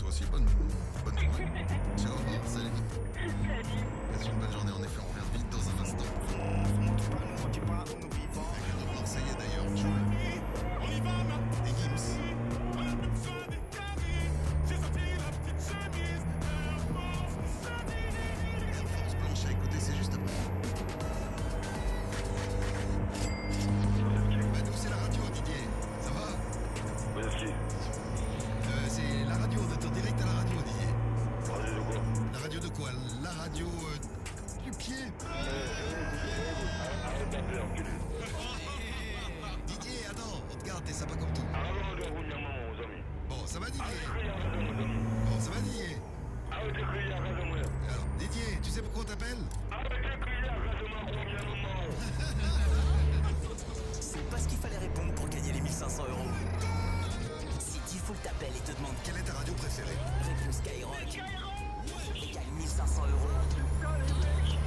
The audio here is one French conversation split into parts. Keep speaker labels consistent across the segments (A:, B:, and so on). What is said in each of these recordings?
A: aussi. Bonne journée. Ciao, salut.
B: Salut.
A: Passe une bonne journée. En effet, on revient vite dans un instant. Avec le rap marseillais d'ailleurs, Joule. Et Gims. Air Force Blanche à écouter, c'est juste après. Badou, c'est la radio, Didier. Ça va?
C: Merci.
A: C'est la radio, on est en direct à la radio, Didier.
C: Radio de quoi?
A: La radio de quoi? La radio du pied.
C: Arrête d'appeler, enculé.
A: Didier, attends, on te garde, t'es sympa comme tout.
C: Arrête de rouler à maman, aux amis.
A: Bon, ça va Didier?
C: Arrête
A: Bon, ça va Didier?
C: de crier à moi.
A: Alors, Didier, tu sais pourquoi on t'appelle?
C: Arrête de crier à moi, maman.
D: C'est pas ce qu'il fallait répondre pour gagner les 1500 €. Si Diffoul t'appelle et te demande
A: Quelle est ta radio préférée?
D: réponse Skyrock, et gagne 1500 €.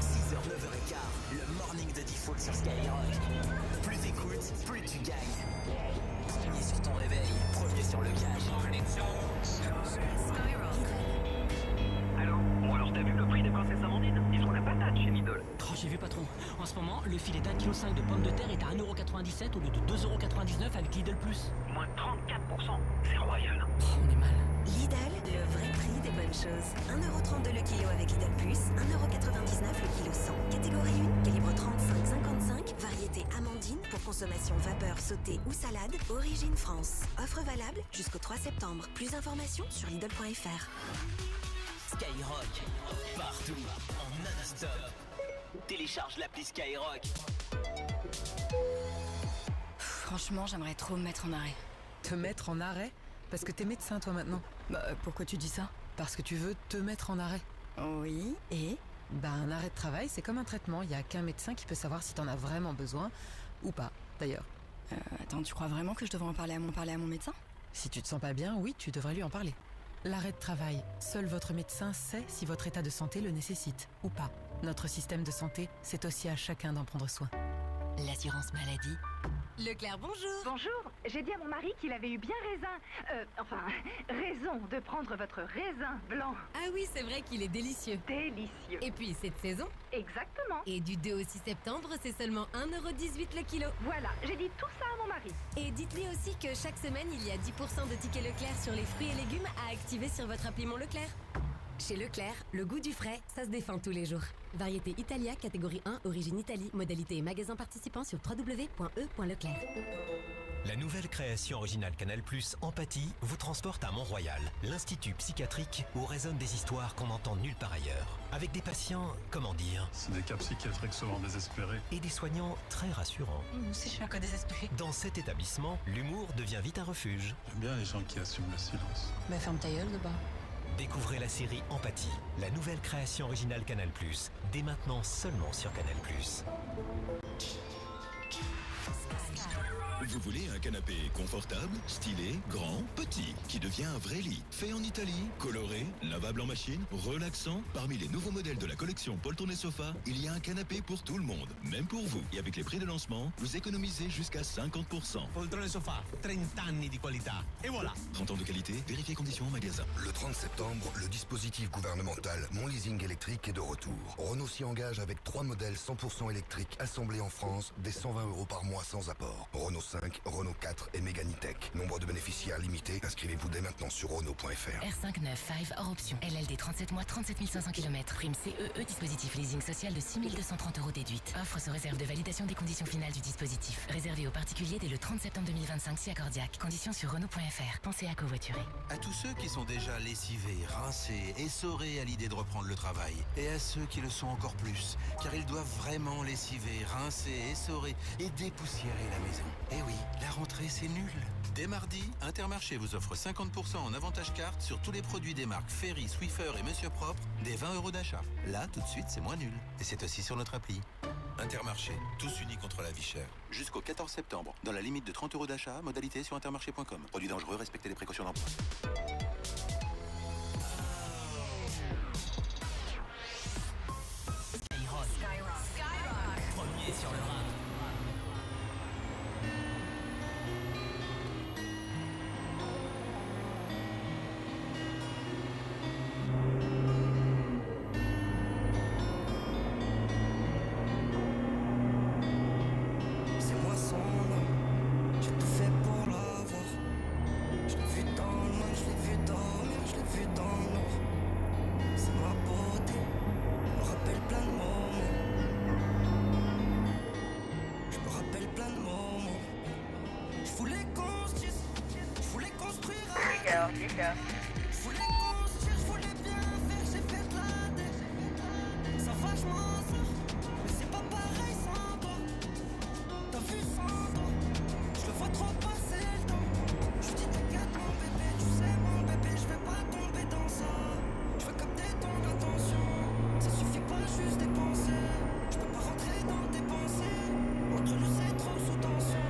D: 6h, 9h15, le morning de Diffoul sur Skyrock. Plus t'écoutes, plus tu gagnes. Premier sur ton réveil, premier sur le gage.
B: Allô? Bon alors t'as vu le prix des princesses Amandine? Ils ont la patate chez Lidl.
E: Oh, j'ai vu patron. En ce moment, le filet d'1,5 kg de pommes de terre est à 1,97 € au lieu de 2,99 € avec Lidl+.
B: Moins 34%. C'est royal.
E: Oh, on est mal.
F: Lidl, le vrai prix des bonnes choses. 1,32 € le kilo avec Lidl+, 1,99 € le kilo 100. Catégorie 1, calibre 35-55, variété amandine pour consommation vapeur, sautée ou salade, origine France. Offre valable jusqu'au 3 septembre. Plus d'informations sur Lidl.fr.
D: Skyrock, partout, en non-stop. Télécharge l'appli Skyrock.
G: Franchement, j'aimerais trop me mettre en arrêt.
H: Te mettre en arrêt? Parce que t'es médecin toi maintenant.
G: Bah, pourquoi tu dis ça?
H: Parce que tu veux te mettre en arrêt.
G: Oui, et?
H: Bah un arrêt de travail c'est comme un traitement, il y a qu'un médecin qui peut savoir si t'en as vraiment besoin ou pas d'ailleurs.
G: Attends, tu crois vraiment que je devrais en parler à mon médecin?
H: Si tu te sens pas bien, oui, tu devrais lui en parler. L'arrêt de travail, seul votre médecin sait si votre état de santé le nécessite ou pas. Notre système de santé, c'est aussi à chacun d'en prendre soin.
D: L'assurance maladie.
G: Leclerc, bonjour.
I: Bonjour, j'ai dit à mon mari qu'il avait eu bien raison de prendre votre raisin blanc.
G: Ah oui, c'est vrai qu'il est délicieux.
I: Délicieux.
G: Et puis, cette saison.
I: Exactement.
G: Et du 2 au 6 septembre, c'est seulement 1,18 € le kilo.
I: Voilà, j'ai dit tout ça à mon mari.
G: Et dites-lui aussi que chaque semaine, il y a 10% de tickets Leclerc sur les fruits et légumes à activer sur votre appli Mon Leclerc. Chez Leclerc, le goût du frais, ça se défend tous les jours. Variété Italia, catégorie 1, origine Italie. Modalité et magasin participant sur www.e.leclerc.
J: La nouvelle création originale Canal+, Empathie, vous transporte à Mont-Royal, l'institut psychiatrique où résonnent des histoires qu'on n'entend nulle part ailleurs. Avec des patients, comment dire,
K: C'est des cas psychiatriques souvent désespérés.
J: et des soignants très rassurants.
G: Si je suis un cas désespéré.
J: Dans cet établissement, l'humour devient vite un refuge.
K: J'aime bien les gens qui assument le silence.
G: Bah ferme ta gueule, de bas.
J: Découvrez la série Empathie, la nouvelle création originale Canal+, dès maintenant seulement sur Canal+.
L: Vous voulez un canapé confortable, stylé, grand, petit, qui devient un vrai lit. Fait en Italie, coloré, lavable en machine, relaxant. Parmi les nouveaux modèles de la collection Paul Tourné Sofa, il y a un canapé pour tout le monde, même pour vous. Et avec les prix de lancement, vous économisez jusqu'à 50%.
M: Poltrone Sofa, 30 anni di qualità. Et voilà.
L: 30 ans de qualité, vérifiez conditions en magasin.
N: Le 30 septembre, le dispositif gouvernemental Mon Leasing électrique est de retour. Renault s'y engage avec 3 modèles 100% électriques assemblés en France, dès 120 € par mois sans apport. Renault 5, Renault 4 et Mégane E-Tech. Nombre de bénéficiaires limité. Inscrivez-vous dès maintenant sur Renault.fr.
O: R5 5 hors option. LLD 37 mois, 37 500 km. Prime CEE, dispositif leasing social de 6 230 € déduite. Offre sous réserve de validation des conditions finales du dispositif. Réservé aux particuliers dès le 30 septembre 2025 si accordiaque. Conditions sur Renault.fr. Pensez à covoiturer.
M: À tous ceux qui sont déjà lessivés, rincés, essorés à l'idée de reprendre le travail. Et à ceux qui le sont encore plus. Car ils doivent vraiment lessiver, rincer, essorer et dépoussiérer la maison. Eh oui, la rentrée c'est nul. Dès mardi, Intermarché vous offre 50% en avantage carte sur tous les produits des marques Ferry, Swiffer et Monsieur Propre, des 20 € d'achat. Là, tout de suite, c'est moins nul. Et c'est aussi sur notre appli. Intermarché, tous unis contre la vie chère. Jusqu'au 14 septembre, dans la limite de 30 € d'achat, modalité sur intermarché.com. Produits dangereux, respectez les précautions d'emploi.
D: Skyrock. Premier sur le rap.
P: alors, dis-le.
D: Ça vachement ça, mais c'est pas pareil sans toi. T'as vu sans toi, je le vois trop passer le temps. Je dis t'inquiète mon bébé, tu sais mon bébé, je vais pas tomber dans ça. Je veux capter ton attention, ça suffit pas juste dépenser. Je peux pas rentrer dans tes pensées, entre nous c'est trop sous tension.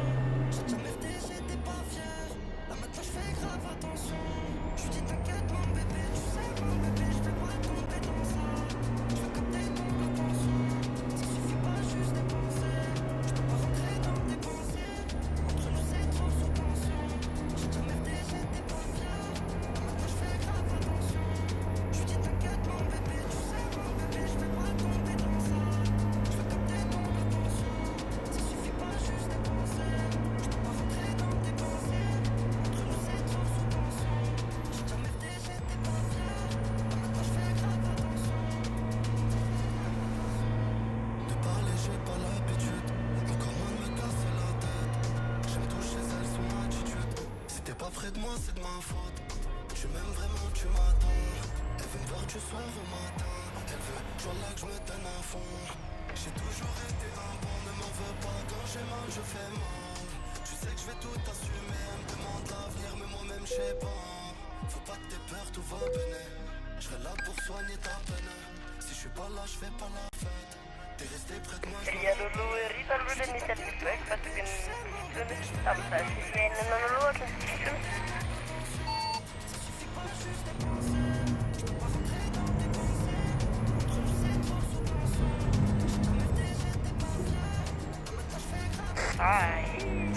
D: J'ai déjà merdé, j'étais pas fier, là maintenant je fais grave attention. Je dis t'inquiète mon bébé, tu sais mon bébé, je vais pas tomber dans ça. Je veux capter ton attention, ça suffit pas juste dépenser. Je peux pas rentrer dans tes pensées, entre nous c'est trop sous tension. J'ai déjà merdé, j'étais pas fier, là maintenant je fais grave attention. Je dis t'inquiète mon bébé, tu sais mon bébé, je vais pas tomber dans ça. Je veux capter ton attention, ça suffit pas juste dépenser. Je peux pas rentrer dans tes pensées, entre nous c'est trop sous tension. J'ai déjà merdé, j'étais pas fier, là maintenant je fais grave attention. De parler j'ai pas l'habitude, encore moins de me casser la tête. J'aime toucher elle son attitude, si t'es pas près de moi c'est de ma faute. Tu m'aimes vraiment, tu m'attends. Elle veut me voir du soir au matin, elle veut toujours là que je me donne à fond. J'ai toujours été un bon, ne m'en veux pas, quand j'ai mal je fais mal. Tu sais que je vais tout assumer, elle me demande l'avenir mais moi-même je sais pas. Faut pas que t'aies peur, tout va bien. Je serai là pour soigner ta peine. Si je suis pas là, je fais pas la fête. T'es resté près de moi, je
P: هي لولو ريتر بدل مثال بتوعك فتكن أبسط لأن لولو تنسيشن Aïe.